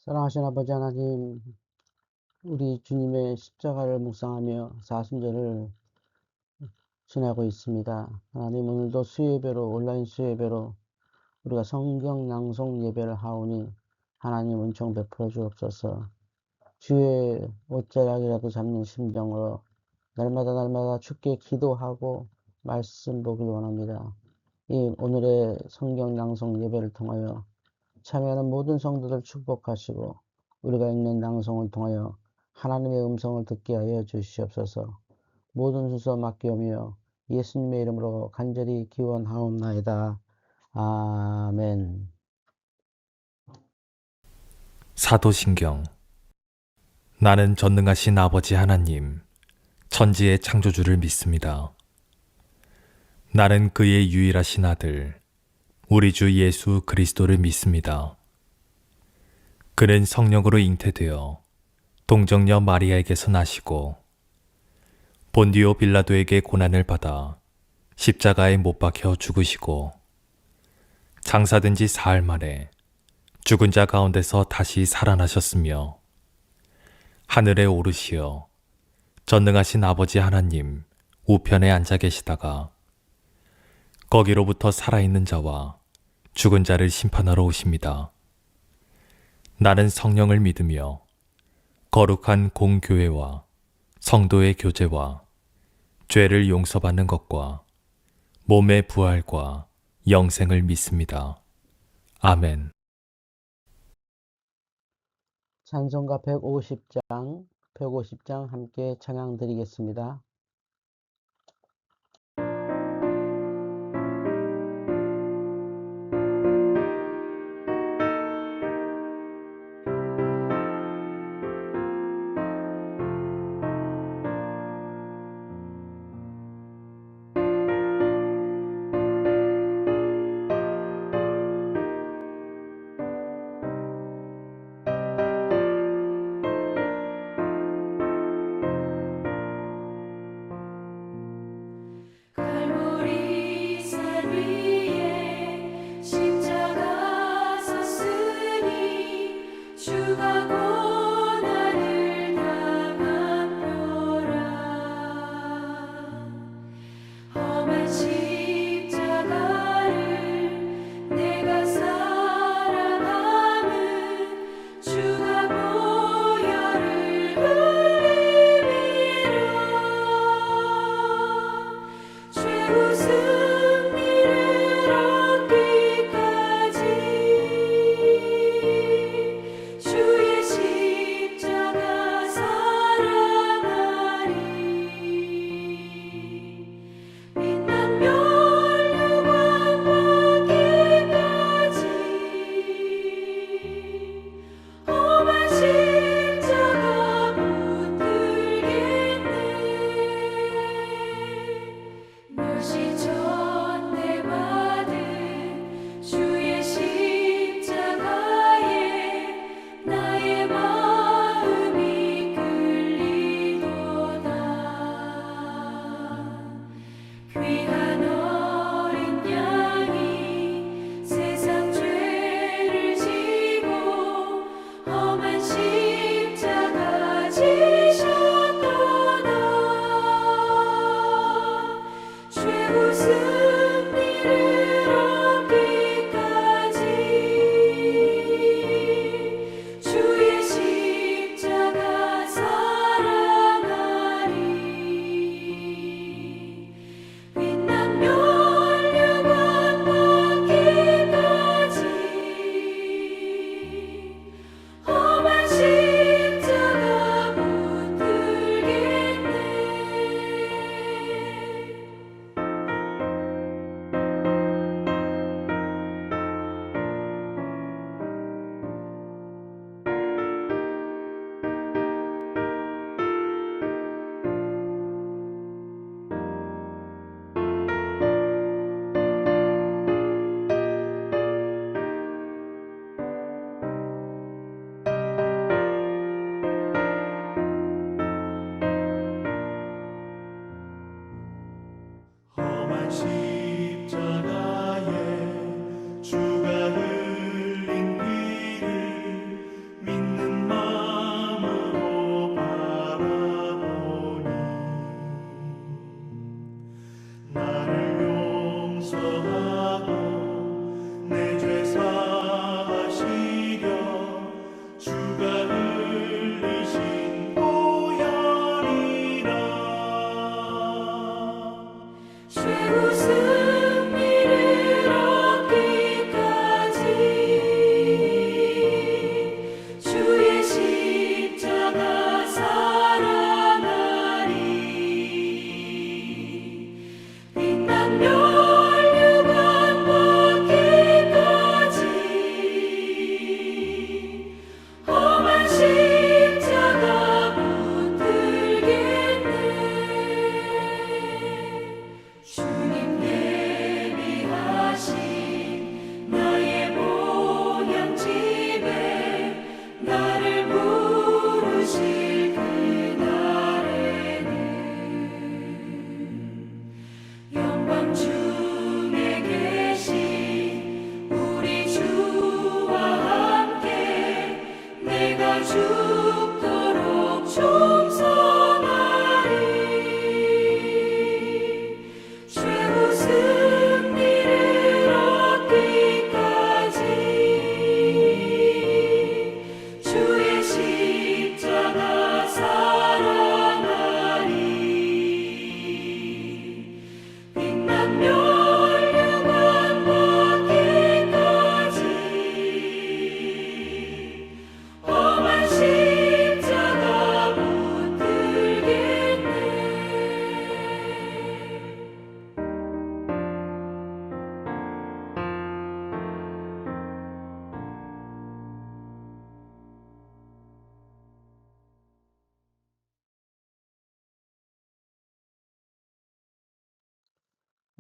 사랑하신 아버지 하나님, 우리 주님의 십자가를 묵상하며 사순절을 지나고 있습니다. 하나님, 오늘도 수요예배로, 온라인 수요예배로 우리가 성경 낭송 예배를 하오니 하나님 은총 베풀어 주옵소서. 주의 옷자락이라도 잡는 심정으로 날마다 주께 기도하고 말씀 보길 원합니다. 이 오늘의 성경 낭송 예배를 통하여 참여하는 모든 성도들 축복하시고 우리가 읽는 낭송을 통하여 하나님의 음성을 듣게 하여 주시옵소서. 모든 순서 맡기오며 예수님의 이름으로 간절히 기원하옵나이다. 아멘. 사도신경. 나는 전능하신 아버지 하나님, 천지의 창조주를 믿습니다. 나는 그의 유일하신 아들, 우리 주 예수 그리스도를 믿습니다. 그는 성령으로 잉태되어 동정녀 마리아에게서 나시고 본디오 빌라도에게 고난을 받아 십자가에 못 박혀 죽으시고 장사된 지 사흘 만에 죽은 자 가운데서 다시 살아나셨으며 하늘에 오르시어 전능하신 아버지 하나님 우편에 앉아 계시다가 거기로부터 살아있는 자와 죽은 자를 심판하러 오십니다. 나는 성령을 믿으며 거룩한 공교회와 성도의 교제와 죄를 용서받는 것과 몸의 부활과 영생을 믿습니다. 아멘. 찬송가 150장 함께 찬양 드리겠습니다.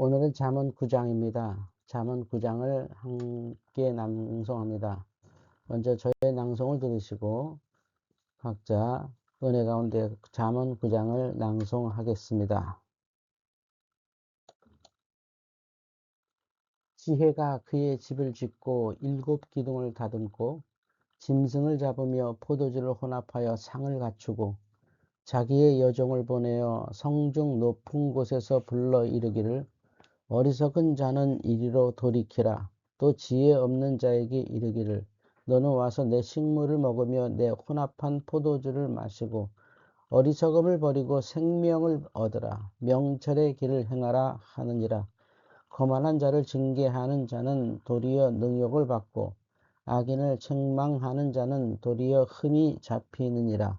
오늘은 잠언 9장입니다. 잠언 9장을 함께 낭송합니다. 먼저 저의 낭송을 들으시고 각자 은혜 가운데 잠언 9장을 낭송하겠습니다. 지혜가 그의 집을 짓고 7 기둥을 다듬고 짐승을 잡으며 포도주를 혼합하여 상을 갖추고 자기의 여종을 보내어 성중 높은 곳에서 불러 이르기를 어리석은 자는 이리로 돌이키라. 또 지혜 없는 자에게 이르기를 너는 와서 내 식물을 먹으며 내 혼합한 포도주를 마시고 어리석음을 버리고 생명을 얻으라. 명철의 길을 행하라 하느니라. 거만한 자를 징계하는 자는 도리어 능욕을 받고 악인을 책망하는 자는 도리어 흠이 잡히느니라.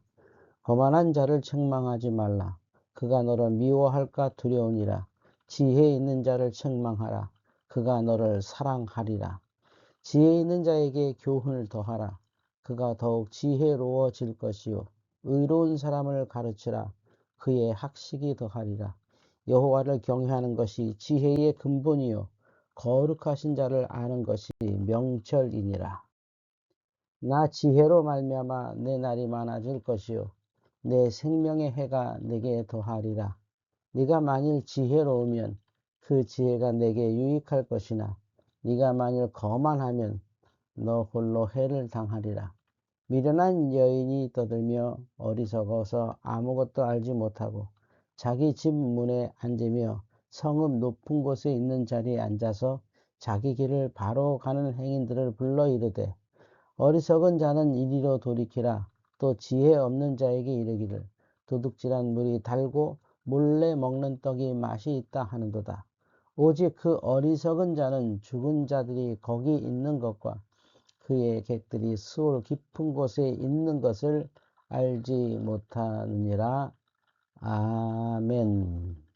거만한 자를 책망하지 말라. 그가 너를 미워할까 두려우니라. 지혜 있는 자를 책망하라. 그가 너를 사랑하리라. 지혜 있는 자에게 교훈을 더하라. 그가 더욱 지혜로워질 것이요. 의로운 사람을 가르치라. 그의 학식이 더하리라. 여호와를 경외하는 것이 지혜의 근본이요. 거룩하신 자를 아는 것이 명철이니라. 나 지혜로 말미암아 내 날이 많아질 것이요. 내 생명의 해가 내게 더하리라. 네가 만일 지혜로우면 그 지혜가 내게 유익할 것이나 네가 만일 거만하면 너 홀로 해를 당하리라. 미련한 여인이 떠들며 어리석어서 아무것도 알지 못하고 자기 집 문에 앉으며 성읍 높은 곳에 있는 자리에 앉아서 자기 길을 바로 가는 행인들을 불러 이르되 어리석은 자는 이리로 돌이키라. 또 지혜 없는 자에게 이르기를 도둑질한 물이 달고 몰래 먹는 떡이 맛이 있다 하는도다. 오직 그 어리석은 자는 죽은 자들이 거기 있는 것과 그의 객들이 수올 깊은 곳에 있는 것을 알지 못하느니라. 아멘.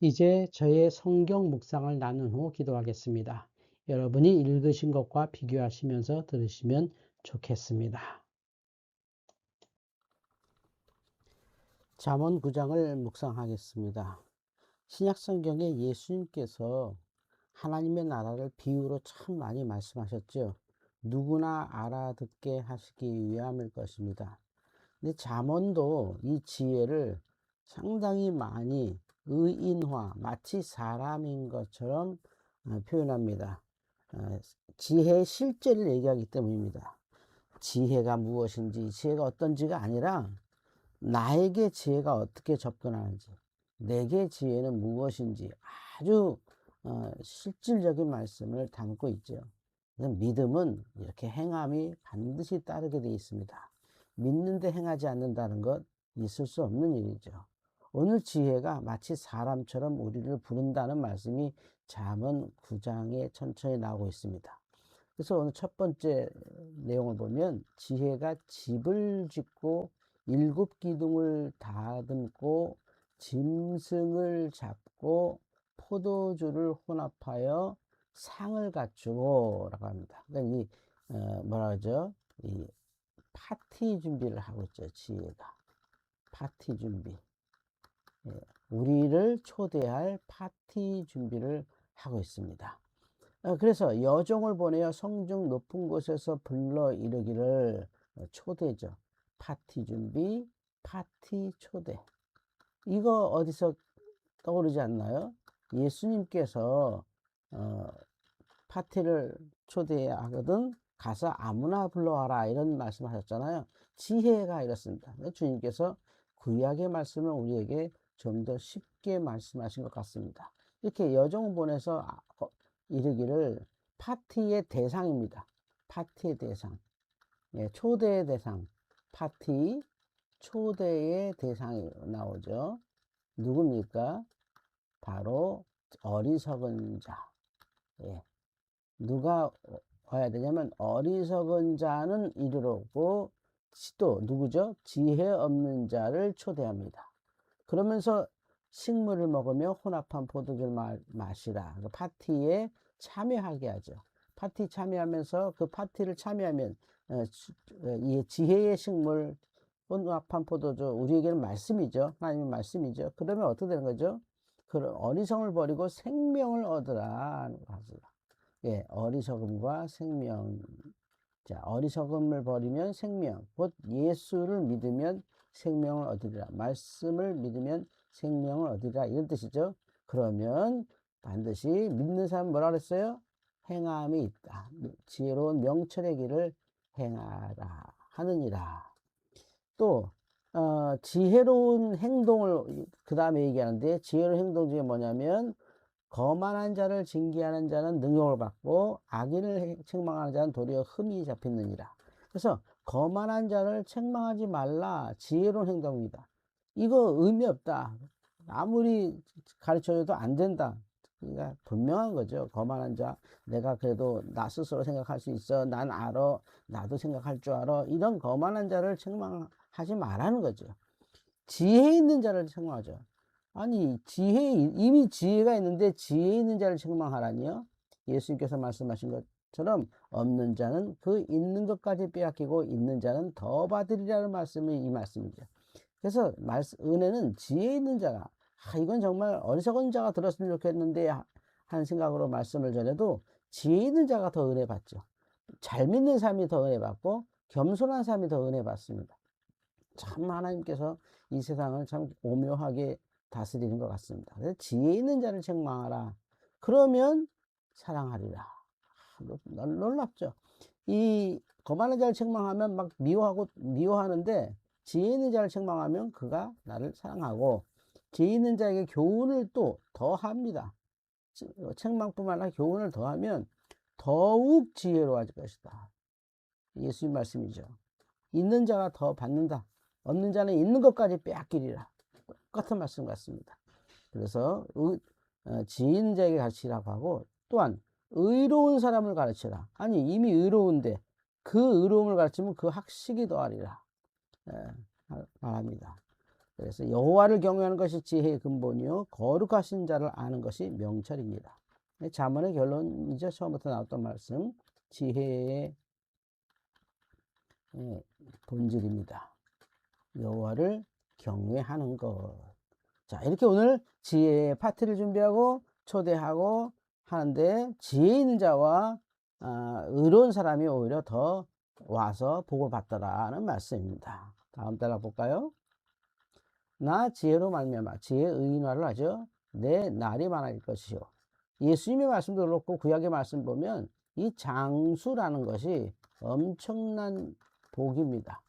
이제 저의 성경 묵상을 나눈 후 기도하겠습니다. 여러분이 읽으신 것과 비교하시면서 들으시면 좋겠습니다. 잠언 9장을 묵상하겠습니다. 신약성경에 예수님께서 하나님의 나라를 비유로 참 많이 말씀하셨죠. 누구나 알아듣게 하시기 위함일 것입니다. 근데 잠언도 이 지혜를 상당히 많이 의인화, 마치 사람인 것처럼 표현합니다. 지혜의 실제를 얘기하기 때문입니다. 지혜가 무엇인지, 지혜가 어떤지가 아니라 나에게 지혜가 어떻게 접근하는지, 내게 지혜는 무엇인지 아주 실질적인 말씀을 담고 있죠. 믿음은 이렇게 행함이 반드시 따르게 되어 있습니다. 믿는데 행하지 않는다는 것 있을 수 없는 일이죠. 오늘 지혜가 마치 사람처럼 우리를 부른다는 말씀이 잠언 9장에 천천히 나오고 있습니다. 그래서 오늘 첫 번째 내용을 보면 지혜가 집을 짓고 7기둥을 다듬고 짐승을 잡고 포도주를 혼합하여 상을 갖추고 라고 합니다. 그러니까 이 뭐라 그러죠? 이 파티 준비를 하고 있죠. 지혜가 파티 준비. 예, 우리를 초대할 파티 준비를 하고 있습니다. 그래서 여종을 보내어 성중 높은 곳에서 불러 이르기를 초대죠. 파티 준비, 파티 초대. 이거 어디서 떠오르지 않나요? 예수님께서 파티를 초대하거든 가서 아무나 불러와라 이런 말씀하셨잖아요. 지혜가 이렇습니다. 주님께서 구약의 말씀을 우리에게 좀 더 쉽게 말씀하신 것 같습니다. 이렇게 여종 보내서 이르기를 파티의 대상입니다. 파티의 대상, 예, 초대의 대상, 파티 초대의 대상이 나오죠. 누굽니까? 바로 어리석은 자. 예. 누가 와야 되냐면 어리석은 자는 이르러 오고 또 누구죠? 지혜 없는 자를 초대합니다. 그러면서 식물을 먹으며 혼합한 포도주를 마시라. 그 파티에 참여하게 하죠. 파티 참여하면서 그 파티를 참여하면 이 지혜의 식물 혼합한 포도주 우리에게는 말씀이죠. 하나님의 말씀이죠. 그러면 어떻게 되는 거죠? 그런 어리석음을 버리고 생명을 얻으라. 예, 어리석음과 생명. 자, 어리석음을 버리면 생명, 곧 예수를 믿으면 생명을 얻으리라. 말씀을 믿으면 생명을 얻으리라. 이런 뜻이죠. 그러면 반드시 믿는 사람은 뭐라 그랬어요? 행함이 있다. 지혜로운 명철의 길을 행하라 하느니라. 또 지혜로운 행동을 그 다음에 얘기하는데 지혜로운 행동 중에 뭐냐면 거만한 자를 징계하는 자는 능욕을 받고 악인을 책망하는 자는 도리어 흠이 잡히느니라. 그래서 거만한 자를 책망하지 말라. 지혜로운 행동입니다. 이거 의미 없다. 아무리 가르쳐줘도 안 된다. 그러니까 분명한 거죠. 거만한 자, 내가 그래도 나 스스로 생각할 수 있어. 난 알아. 나도 생각할 줄 알아. 이런 거만한 자를 책망하지 말라는 거죠. 지혜 있는 자를 책망하죠. 아니, 이미 지혜가 있는데 지혜 있는 자를 책망하라니요? 예수님께서 말씀하신 것처럼 없는 자는 그 있는 것까지 빼앗기고 있는 자는 더 받으리라는 말씀이 이 말씀이죠. 그래서 은혜는 지혜 있는 자가, 이건 정말 어리석은 자가 들었으면 좋겠는데 하는 생각으로 말씀을 전해도 지혜 있는 자가 더 은혜 받죠. 잘 믿는 사람이 더 은혜 받고 겸손한 사람이 더 은혜 받습니다. 참 하나님께서 이 세상을 참 오묘하게 다스리는 것 같습니다. 그래서 지혜 있는 자를 책망하라. 그러면 사랑하리라. 놀랍죠. 이 거만한 자를 책망하면 막 미워하는데 지혜 있는 자를 책망하면 그가 나를 사랑하고 지혜 있는 자에게 교훈을 또 더합니다. 책망뿐만 아니라 교훈을 더하면 더욱 지혜로워질 것이다. 예수님 말씀이죠. 있는 자가 더 받는다. 없는 자는 있는 것까지 빼앗기리라. 똑같은 말씀 같습니다. 그래서 지혜 있는 자에게 가르치라고 하고 또한 의로운 사람을 가르치라. 아니 이미 의로운데 그 의로움을 가르치면 그 학식이 더하리라 말합니다. 그래서 여호와를 경외하는 것이 지혜의 근본이요 거룩하신 자를 아는 것이 명철입니다. 잠언의 결론이죠. 처음부터 나왔던 말씀. 지혜의 본질입니다. 여호와를 경외하는 것. 자, 이렇게 오늘 지혜의 파티를 준비하고 초대하고 하는데 지혜 있는 자와 의로운 사람이 오히려 더 와서 복을 받더라는 말씀입니다. 다음 따라 볼까요? 나 지혜로 말미암아 지혜의 의인화를 하죠. 내 날이 많아질 것이요. 예수님의 말씀도 그렇고 구약의 말씀 보면 이 장수라는 것이 엄청난 복입니다.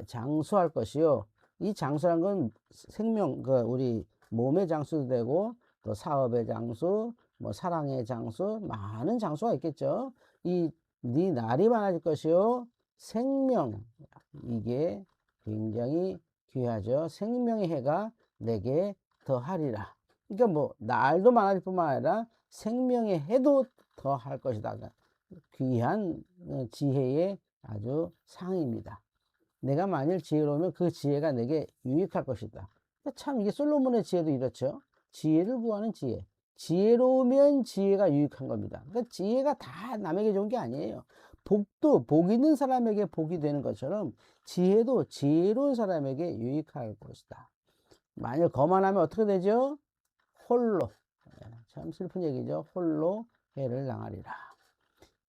장수할 것이요. 이 장수란 건 생명, 우리 몸의 장수도 되고 또 사업의 장수, 뭐 사랑의 장수, 많은 장수가 있겠죠. 네 날이 많아질 것이요. 생명, 이게 굉장히 귀하죠. 생명의 해가 내게 더하리라. 그러니까 뭐 날도 많아질 뿐만 아니라 생명의 해도 더할 것이다. 귀한 지혜의 아주 상입니다. 내가 만일 지혜로우면 그 지혜가 내게 유익할 것이다. 참 이게 솔로몬의 지혜도 이렇죠. 지혜를 구하는 지혜. 지혜로우면 지혜가 유익한 겁니다. 그러니까 지혜가 다 남에게 좋은 게 아니에요. 복도 복 있는 사람에게 복이 되는 것처럼 지혜도 지혜로운 사람에게 유익할 것이다. 만일 거만하면 어떻게 되죠? 홀로. 참 슬픈 얘기죠. 홀로 해를 당하리라.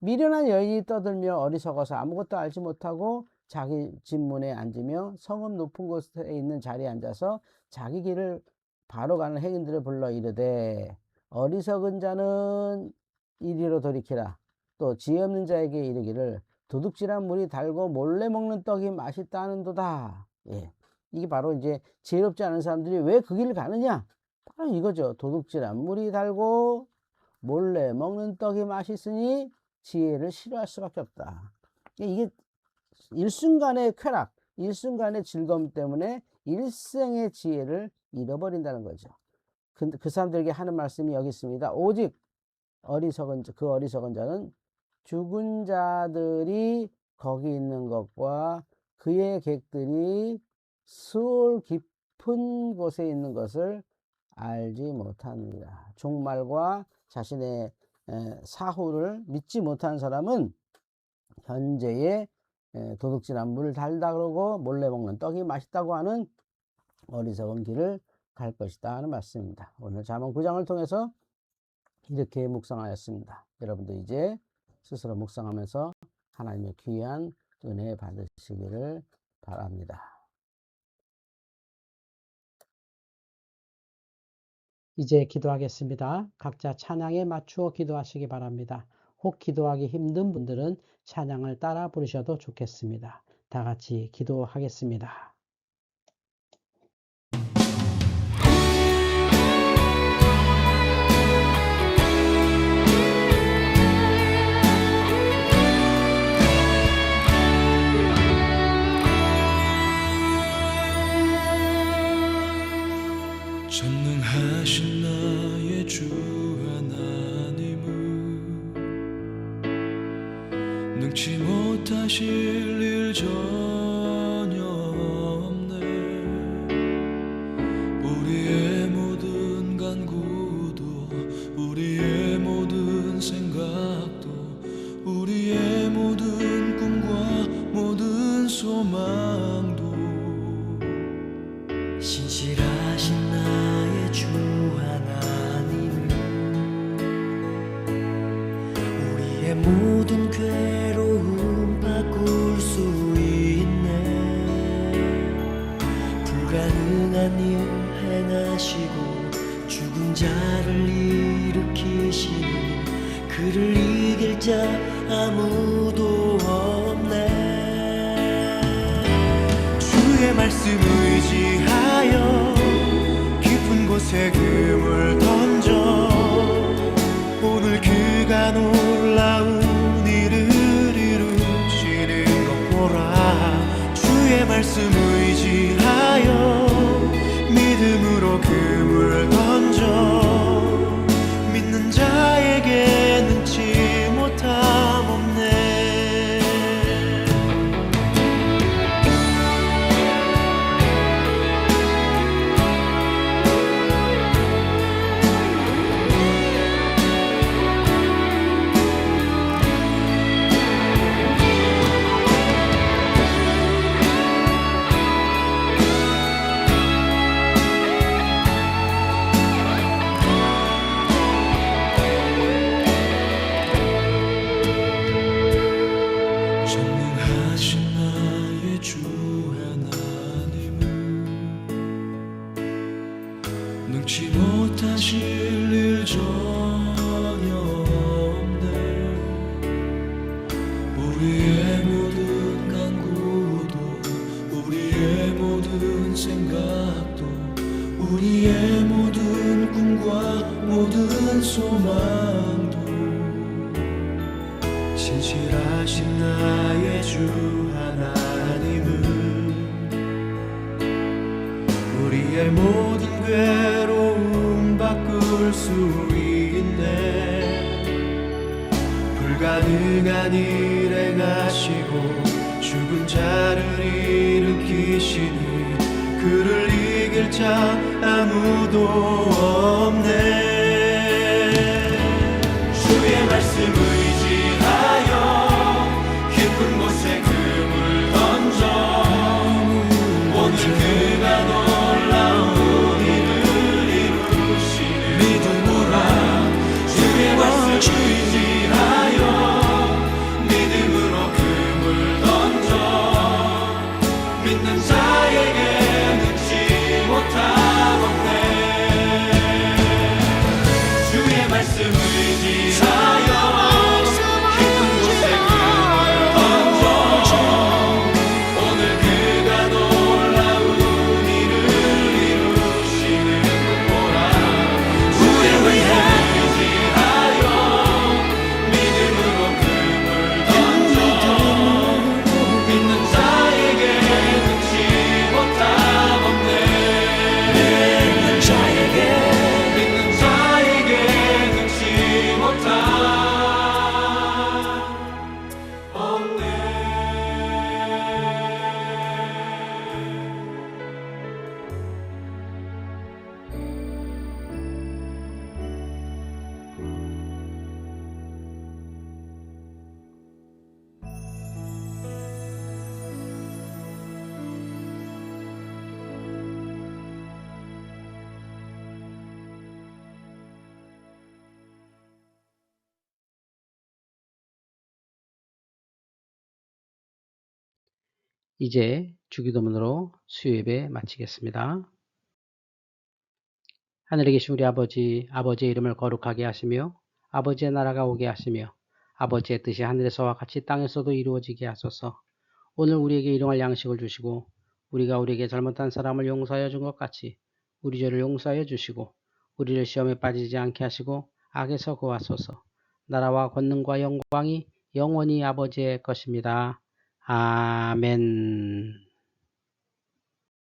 미련한 여인이 떠들며 어리석어서 아무것도 알지 못하고 자기 집 문에 앉으며 성읍 높은 곳에 있는 자리에 앉아서 자기 길을 바로 가는 행인들을 불러 이르되 어리석은 자는 이리로 돌이키라. 또 지혜 없는 자에게 이르기를 도둑질한 물이 달고 몰래 먹는 떡이 맛있다는도다. 이게 바로 이제 지혜롭지 않은 사람들이 왜 그 길을 가느냐? 바로 이거죠. 도둑질한 물이 달고 몰래 먹는 떡이 맛있으니 지혜를 싫어할 수밖에 없다. 이게 일순간의 쾌락, 일순간의 즐거움 때문에 일생의 지혜를 잃어버린다는 거죠. 그 사람들에게 하는 말씀이 여기 있습니다. 오직 그 어리석은 자는 죽은 자들이 거기 있는 것과 그의 객들이 수올 깊은 곳에 있는 것을 알지 못합니다. 종말과 자신의 사후를 믿지 못한 사람은 현재의 도둑질한 물을 달다 그러고 몰래 먹는 떡이 맛있다고 하는 어리석은 길을 갈 것이다 하는 말씀입니다. 오늘 잠언 9장을 통해서 이렇게 묵상하였습니다. 여러분도 이제 스스로 묵상하면서 하나님의 귀한 은혜 받으시기를 바랍니다. 이제 기도하겠습니다. 각자 찬양에 맞추어 기도하시기 바랍니다. 혹 기도하기 힘든 분들은 찬양을 따라 부르셔도 좋겠습니다. 다 같이 기도하겠습니다. 전능하신 나의 주 하나님은 능치 못하실 일 전혀 없네. 우리의 모든 간구도 우리의 모든 생각도 우리의 모든 꿈과 모든 소망도 신실하신 나의 주 하나님은 우리의 모든 괴로움 바꿀 수 있네. 불가능한 일 행하시고 죽은 자를 일으키시니 그를 이길 자 아무도 없네. 주의 말씀 의지하여 깊은 곳에 금을 던져 오늘 그가 놀라운 일을 이루시는 것 보라. 주의 말씀 의지하여 믿음으로 금을 던져 믿는 자에게 능치 못함 없네. 소망도 신실하신 나의 주 하나님은 우리의 모든 괴로움 바꿀 수 있네. 불가능한 일 행하시고 죽은 자를 일으키시니 그를 이길 자 아무도 없네. 주의 말씀 의지하여 깊은 곳에 금을 던져 오늘 그가 놀라운 일을 이루시는 믿음으로 주의 말씀 의지하여 믿음으로 금을 던져 믿는 자에게 능치 못함 없네. 주의 말씀 의지하여 깊은 곳에 금을 던져 오늘 그가 놀라운 일을 이루시는 보라. 주의 말씀 의지하여 믿음으로 금을 던져 믿는 자에게 능치 못함 없네. 믿는 자에게 능치 못함 없네. 이제 주기도문으로 수요예배 마치겠습니다. 하늘에 계신 우리 아버지, 아버지의 이름을 거룩하게 하시며 아버지의 나라가 오게 하시며 아버지의 뜻이 하늘에서와 같이 땅에서도 이루어지게 하소서. 오늘 우리에게 일용할 양식을 주시고 우리가 우리에게 잘못한 사람을 용서하여 준 것 같이 우리 죄를 용서하여 주시고 우리를 시험에 빠지지 않게 하시고 악에서 구하소서. 나라와 권능과 영광이 영원히 아버지의 것입니다. 아멘.